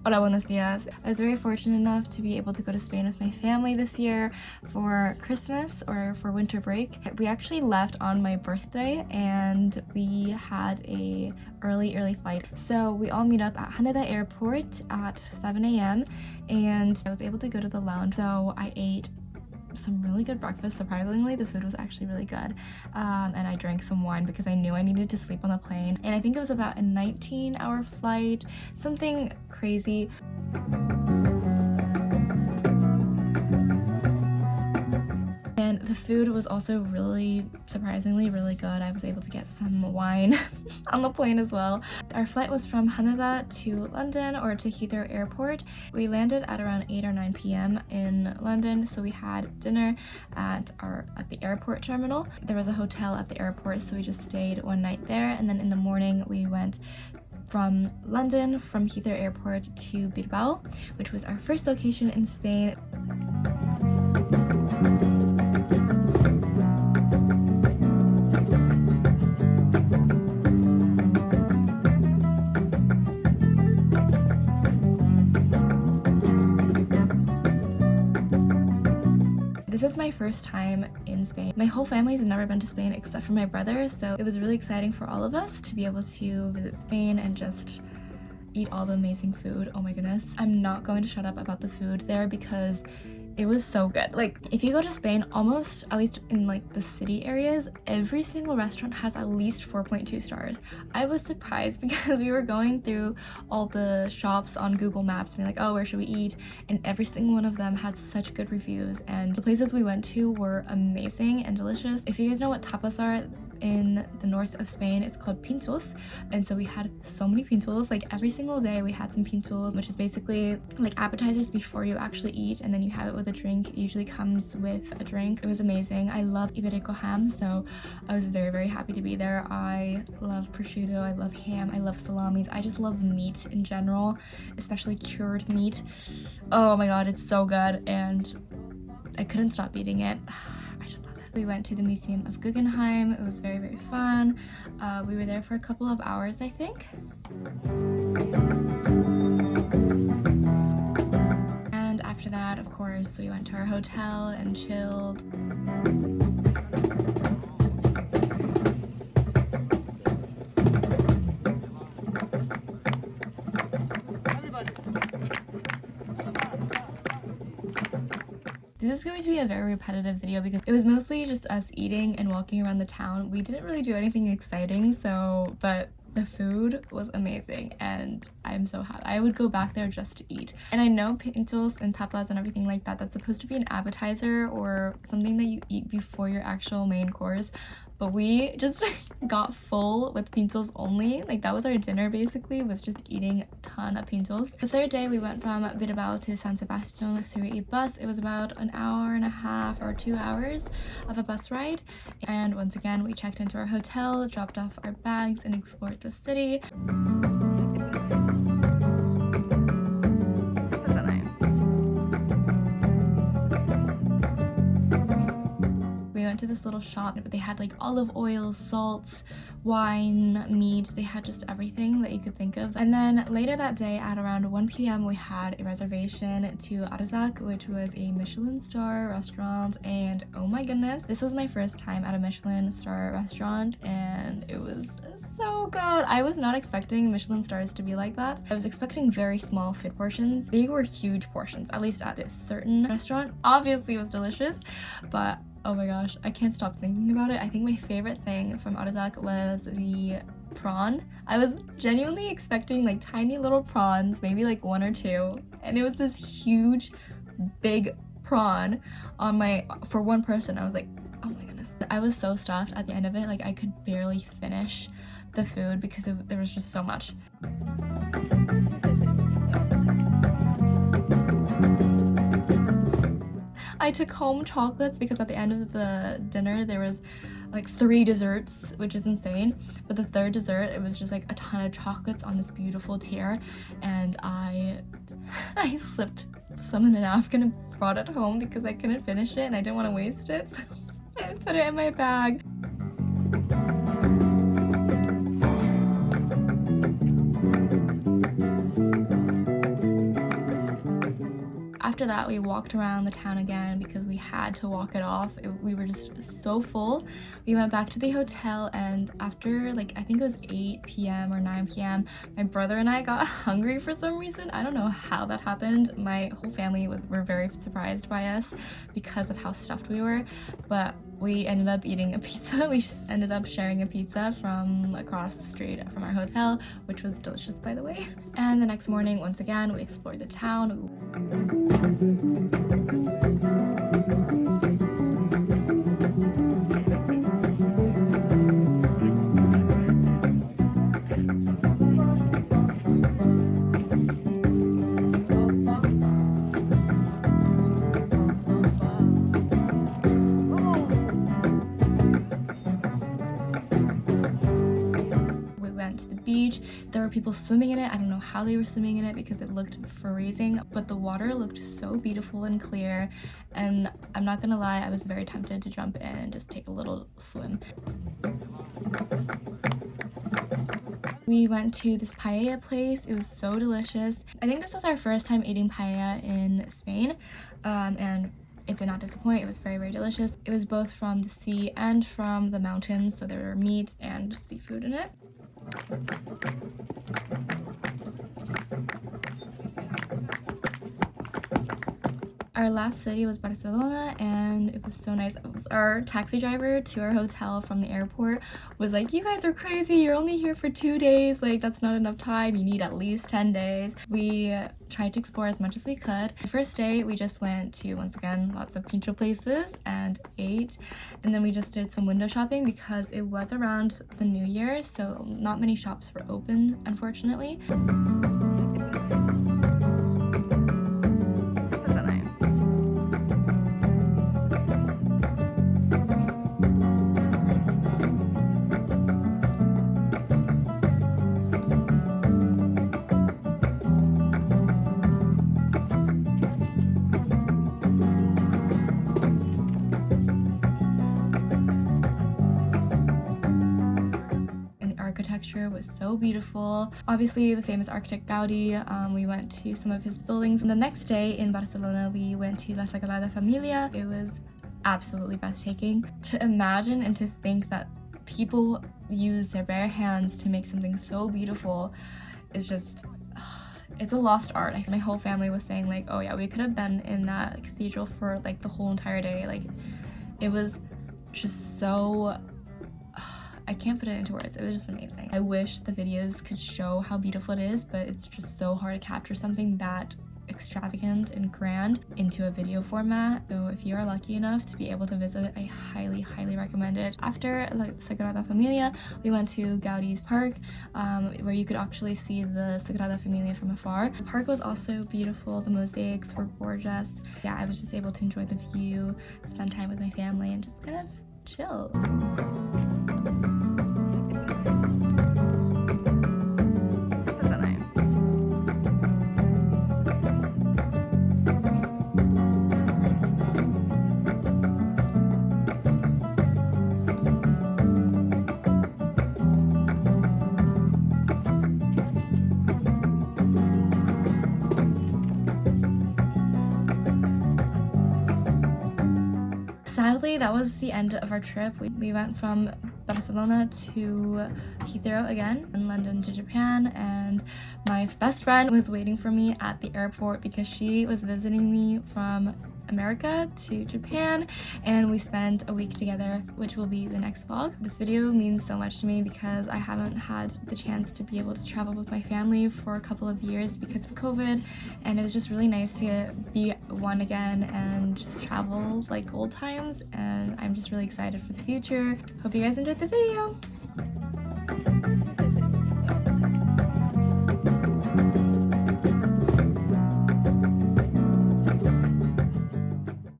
Hola, buenos dias. I was very fortunate enough to be able to go to Spain with my family this year for Christmas or for winter break. We actually left on my birthday and we had a early flight. So we all meet up at Haneda Airport at 7 a.m. and I was able to go to the lounge. So I ate some really good breakfast. Surprisingly, the food was actually really good, and I drank some wine because I knew I needed to sleep on the plane, and I think it was about a 19-hour flight, something crazy. And the food was also really, surprisingly, really good. I was able to get some wine on the plane as well. Our flight was from Haneda to London or to Heathrow Airport. We landed at around 8 or 9 p.m. in London, so we had dinner at the airport terminal. There was a hotel at the airport, so we just stayed one night there, and then in the morning we went from London, from Heathrow Airport to Bilbao, which was our first location in Spain. This is my first time in Spain. My whole family's never been to Spain except for my brother, so it was really exciting for all of us to be able to visit Spain and just eat all the amazing food. Oh my goodness. I'm not going to shut up about the food there because it was so good. Like, if you go to Spain, almost, at least in like the city areas, every single restaurant has at least 4.2 stars. I was surprised because we were going through all the shops on Google Maps, being like, oh, where should we eat? And every single one of them had such good reviews, and the places we went to were amazing and delicious. If you guys know what tapas are, in the north of Spain, it's called pinchos, and so we had so many pinchos. Like every single day we had some pinchos, which is basically like appetizers before you actually eat, and then you have it with a drink. It usually comes with a drink. It was amazing. I love Iberico ham, so I was very happy to be there. I love prosciutto, I love ham, I love salamis. I just love meat in general, especially cured meat. Oh my god, it's so good, and I couldn't stop eating it. We went to the Museum of Guggenheim. It was very fun. We were there for a couple of hours, I think. And after that, of course, we went to our hotel and chilled. This is going to be a very repetitive video because it was mostly just us eating and walking around the town. We didn't really do anything exciting, but the food was amazing and I'm so happy. I would go back there just to eat. And I know pinchos and tapas and everything like that, that's supposed to be an appetizer or something that you eat before your actual main course. But we just got full with pinchos only. Like that was our dinner basically, was just eating a ton of pinchos. The third day we went from Bilbao to San Sebastián through a bus. It was about an hour and a half or 2 hours of a bus ride. And once again, we checked into our hotel, dropped off our bags and explored the city. We went to this little shop, but they had like olive oils, salts, wine, meat. They had just everything that you could think of. And then later that day at around 1 p.m. we had a reservation to Arzak, which was a Michelin star restaurant, and oh my goodness, this was my first time at a Michelin star restaurant and it was so good. I was not expecting Michelin stars to be like that. I was expecting very small food portions. They were huge portions, at least at this certain restaurant. Obviously it was delicious, but oh my gosh, I can't stop thinking about it. I think my favorite thing from Arzak was the prawn. I was genuinely expecting like tiny little prawns, maybe like 1 or 2, and it was this huge, big prawn for one person. I was like, oh my goodness. I was so stuffed at the end of it, like I could barely finish the food because there was just so much. I took home chocolates because at the end of the dinner there was like 3 desserts, which is insane. But the third dessert, it was just like a ton of chocolates on this beautiful tier, and I slipped some in a napkin and brought it home because I couldn't finish it and I didn't want to waste it. So I put it in my bag. After that, we walked around the town again because we had to walk it off. We were just so full. We went back to the hotel, and after like I think it was 8 p.m. or 9 p.m. my brother and I got hungry for some reason. I don't know how that happened. My whole family were very surprised by us because of how stuffed we were, but we ended up eating a pizza. We ended up sharing a pizza from across the street from our hotel, which was delicious, by the way. And the next morning, once again, we explored the town. To the beach. There were people swimming in it. I don't know how they were swimming in it because it looked freezing, but the water looked so beautiful and clear, and I'm not gonna lie, I was very tempted to jump in and just take a little swim. We went to this paella place. It was so delicious. I think this was our first time eating paella in Spain, and it did not disappoint. It was very, very delicious. It was both from the sea and from the mountains, so there were meat and seafood in it. Our last city was Barcelona, and it was so nice. Our taxi driver to our hotel from the airport was like, "You guys are crazy, you're only here for 2 days, like that's not enough time, you need at least 10 days. We tried to explore as much as we could. The first day we just went to, once again, lots of pincho places and ate, and then we just did some window shopping because it was around the New Year, so not many shops were open, unfortunately. Architecture was so beautiful. Obviously, the famous architect Gaudi, we went to some of his buildings. And the next day in Barcelona, we went to La Sagrada Familia. It was absolutely breathtaking. To imagine and to think that people use their bare hands to make something so beautiful is just, it's a lost art. My whole family was saying like, oh yeah, we could have been in that cathedral for like the whole entire day. Like, it was just so, I can't put it into words. It was just amazing. I wish the videos could show how beautiful it is, but it's just so hard to capture something that extravagant and grand into a video format. So if you are lucky enough to be able to visit, I highly, highly recommend it. After La Sagrada Familia, we went to Gaudi's park, where you could actually see the Sagrada Familia from afar. The park was also beautiful. The mosaics were gorgeous. Yeah, I was just able to enjoy the view, spend time with my family, and just kind of chill. Sadly, that was the end of our trip. We went from Barcelona to Heathrow again, and London to Japan, and my best friend was waiting for me at the airport because she was visiting me from America to Japan, and we spent a week together, which will be the next vlog. This video means so much to me because I haven't had the chance to be able to travel with my family for a couple of years because of COVID, and it was just really nice to be one again and just travel like old times, and I'm just really excited for the future. Hope you guys enjoyed the video.